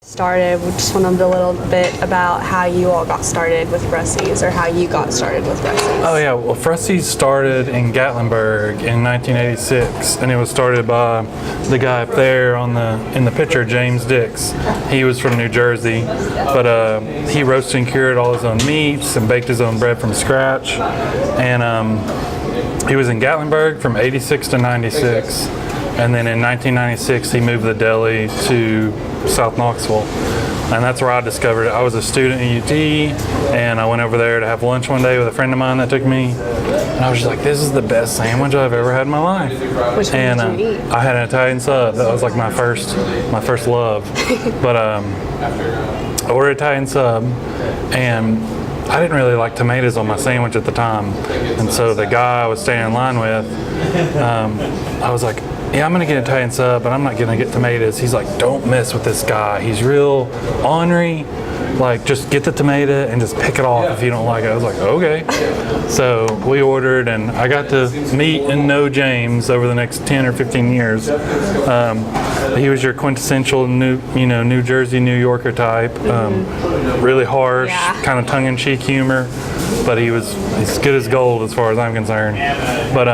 Started. We just want to know a little bit about how you all got started with Frussies, or how you got started with Frussies. Oh yeah, well Frussies started in Gatlinburg in 1986, and it was started by the guy up there in the picture, James Dix. He was from New Jersey, but he roasted and cured all his own meats and baked his own bread from scratch. And he was in Gatlinburg from 86 to 96. And then in 1996, he moved the deli to South Knoxville. And that's where I discovered it. I was a student at UT, and I went over there to have lunch one day with a friend of mine that took me. And I was just like, this is the best sandwich I've ever had in my life. Which one did you eat? I had an Italian sub. That was like my first love. But I ordered Italian sub, and I didn't really like tomatoes on my sandwich at the time. And so the guy I was standing in line with, I was like, yeah, I'm gonna get an Italian sub, but I'm not gonna get tomatoes. He's like, don't mess with this guy. He's real ornery. Like, just get the tomato and just pick it off if you don't like it. I was like, okay. So we ordered, and I got to meet and know James over the next 10 or 15 years. He was your quintessential New Jersey, New Yorker type. Really harsh, kind of tongue-in-cheek humor, but he's good as gold as far as I'm concerned. But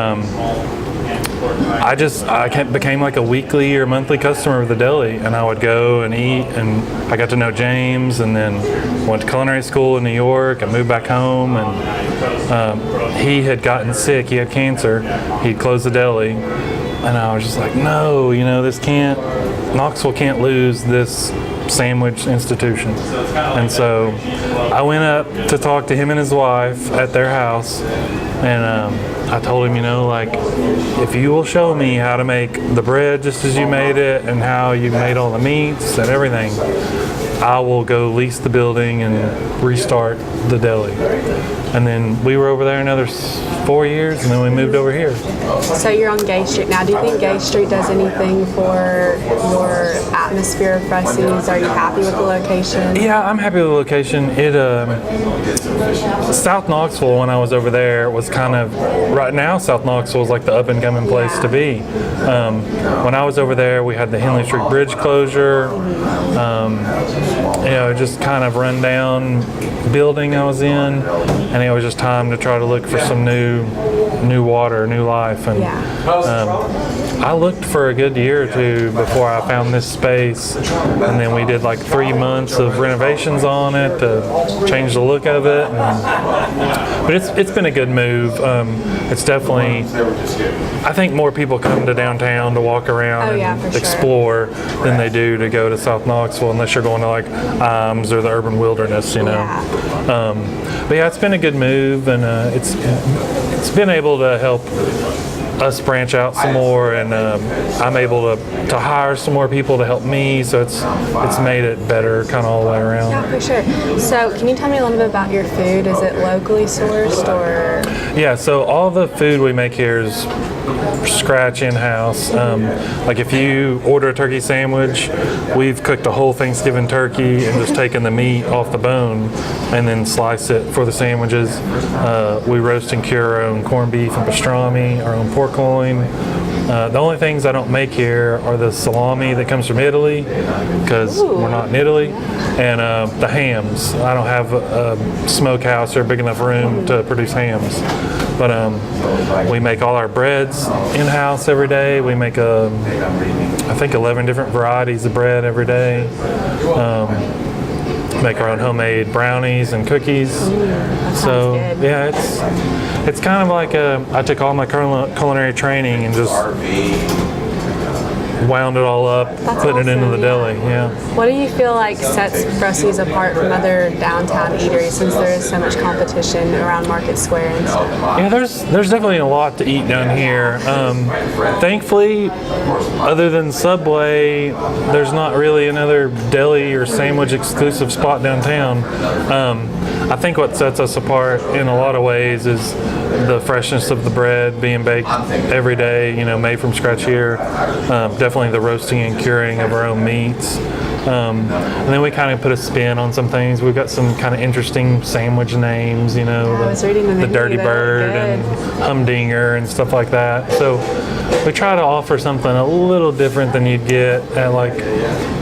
I became like a weekly or monthly customer of the deli, and I would go and eat, and I got to know James, and then went to culinary school in New York and moved back home. And he had gotten sick. He had cancer. He'd closed the deli, and I was just like, no, Knoxville can't lose this sandwich institution. And so I went up to talk to him and his wife at their house, and I told him, if you will show me how to make the bread just as you made it, and how you made all the meats and everything, I will go lease the building and restart the deli. And then we were over there another 4 years, and then we moved over here. So you're on Gay Street now. Do you think Gay Street does anything for your atmosphere of Frussies? Are you happy with the location? Yeah, I'm happy with the location. South Knoxville, when I was over there, was kind of, right now South Knoxville is like the up and coming place to be. When I was over there, we had the Henley Street Bridge closure, just kind of run down building I was in, and it was just time to try to look for some new water, new life. And I looked for a good year or two before I found this space, and then we did like 3 months of renovations on it to change the look of it. But it's been a good move. It's definitely, I think more people come to downtown to walk around and explore than they do to go to South Knoxville, unless you're going to like Imes or the urban wilderness, But yeah, it's been a good move, and it's been able to help us branch out some more, and I'm able to hire some more people to help me, so it's made it better kind of all the way around. Yeah, for sure. So can you tell me a little bit about your food? Is it locally sourced, or? Yeah, so all the food we make here is scratch in-house. Like if you order a turkey sandwich, we've cooked a whole Thanksgiving turkey and just taken the meat off the bone and then slice it for the sandwiches. We roast and cure our own corned beef and pastrami, our own pork loin. The only things I don't make here are the salami that comes from Italy, because we're not in Italy, and the hams. I don't have a smokehouse or big enough room to produce hams. But we make all our breads in-house every day. We make, I think, 11 different varieties of bread every day. Make our own homemade brownies and cookies. So yeah, it's kind of like I took all my culinary training and just wound it all up, put it into the deli. Yeah. What do you feel like sets Frussies apart from other downtown eateries, since there is so much competition around Market Square and stuff? Yeah, there's definitely a lot to eat down here. Thankfully, other than Subway, there's not really another deli or sandwich exclusive spot downtown. I think what sets us apart in a lot of ways is the freshness of the bread being baked every day, made from scratch here. Definitely the roasting and curing of our own meats. And then we kind of put a spin on some things. We've got some kind of interesting sandwich names, you know, I was reading the menu, Dirty they look Bird and Humdinger and stuff like that. So we try to offer something a little different than you'd get at like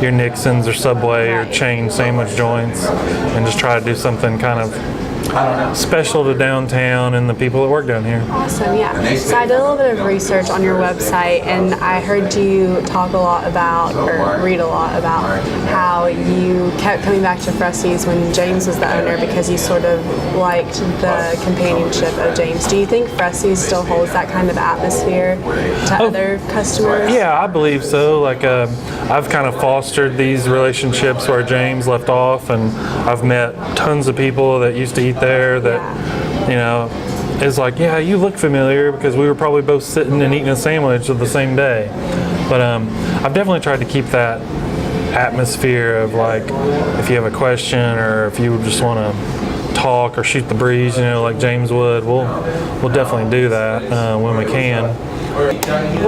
your Nixon's or Subway or chain sandwich joints, and just try to do something kind of special to downtown and the people that work down here. Awesome, yeah. So I did a little bit of research on your website, and I heard you talk a lot about, or read a lot about, how you kept coming back to Frussies when James was the owner because you sort of liked the companionship of James. Do you think Frussies still holds that kind of atmosphere to other customers? Yeah, I believe so. Like, I've kind of fostered these relationships where James left off, and I've met tons of people that used to eat there that, you know, is like, yeah, you look familiar because we were probably both sitting and eating a sandwich of the same day. But I've definitely tried to keep that atmosphere of like, if you have a question or if you just want to talk or shoot the breeze, you know, like James would, we'll definitely do that when we can.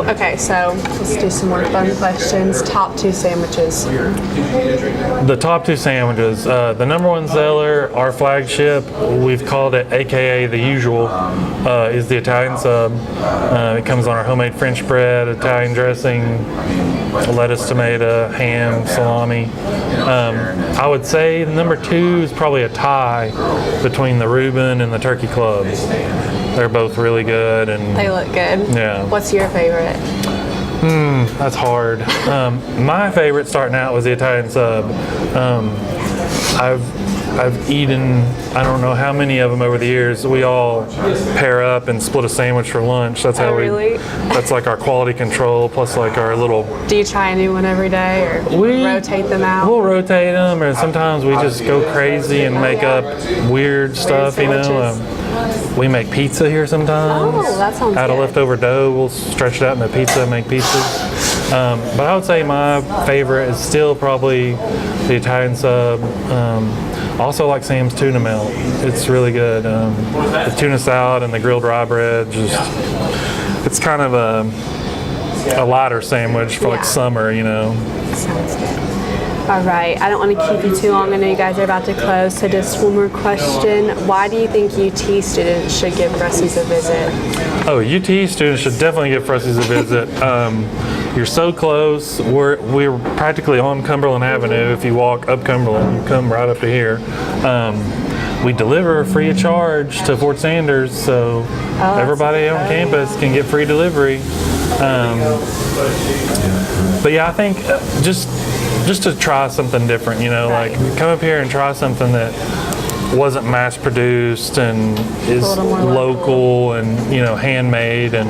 Okay, so let's do some more fun questions. Top 2 sandwiches. The top 2 sandwiches. The number 1 seller, our flagship, we've called it AKA the usual, is the Italian sub. It comes on our homemade French bread, Italian dressing, lettuce, tomato, ham, salami. I would say number 2 is probably a tie between the Reuben and the Turkey Club. They're both really good, and They look good. Yeah. What's your favorite? That's hard. My favorite starting out was the Italian sub. I've eaten, I don't know how many of them over the years. We all pair up and split a sandwich for lunch. That's how Really? That's like our quality control plus like our little. Do you try a new one every day, or rotate them out? We'll rotate them, or sometimes we just go crazy and make up weird stuff. You know, sandwiches. we make pizza here sometimes. Oh, that sounds Out of good. leftover dough, we'll stretch it out into pizza and make pizzas. But I would say my favorite is still probably the Italian sub. I also like Sam's tuna melt. It's really good. The tuna salad and the grilled rye bread, it's kind of a lighter sandwich for like summer, you know. Sounds good. All right, I don't want to keep you too long. I know you guys are about to close, so just one more question. Why do you think UT students should give Frussies a visit? Oh, UT students should definitely give Frussies a visit. You're so close. We're practically on Cumberland Avenue. If you walk up Cumberland, you come right up to here. We deliver free of charge to Fort Sanders, so everybody on campus can get free delivery. But yeah, I think just to try something different, you know, like come up here and try something that wasn't mass produced and is local and, you know, handmade, and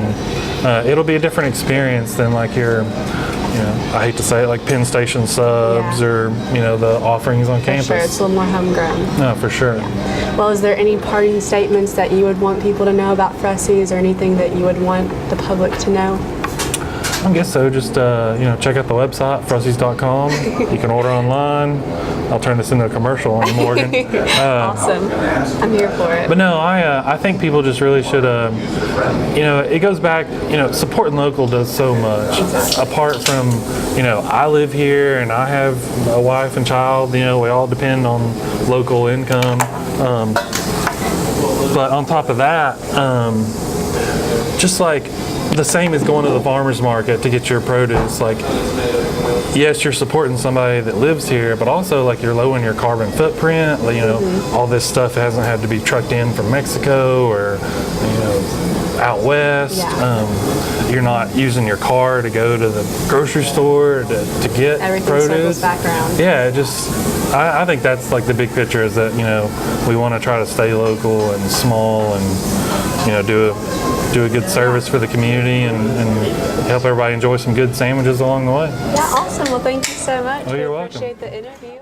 it'll be a different experience than like your, you know, I hate to say it, like Penn Station subs or, you know, the offerings on campus. Sure, it's a little more homegrown. No, for sure. Well, is there any parting statements that you would want people to know about Frussies, or anything that you would want the public to know? I guess so. Just you know, check out the website, frussies.com. You can order online. I'll turn this into a commercial on Morgan. Awesome. I'm here for it. But no, I think people just really should, you know, it goes back, you know, supporting local does so much. Apart from, you know, I live here and I have a wife and child, you know, we all depend on local income. But on top of that, just like the same as going to the farmer's market to get your produce, like, yes, you're supporting somebody that lives here, but also like you're lowering your carbon footprint. You know, all this stuff hasn't had to be trucked in from Mexico or, you know, out west. You're not using your car to go to the grocery store to get Everything produce. circles back around. Yeah, I think that's like the big picture, is that, you know, we want to try to stay local and small and, you know, do a good service for the community and help everybody enjoy some good sandwiches along the way. Yeah, awesome. Well, thank you so much. Oh, you're we welcome. appreciate the interview.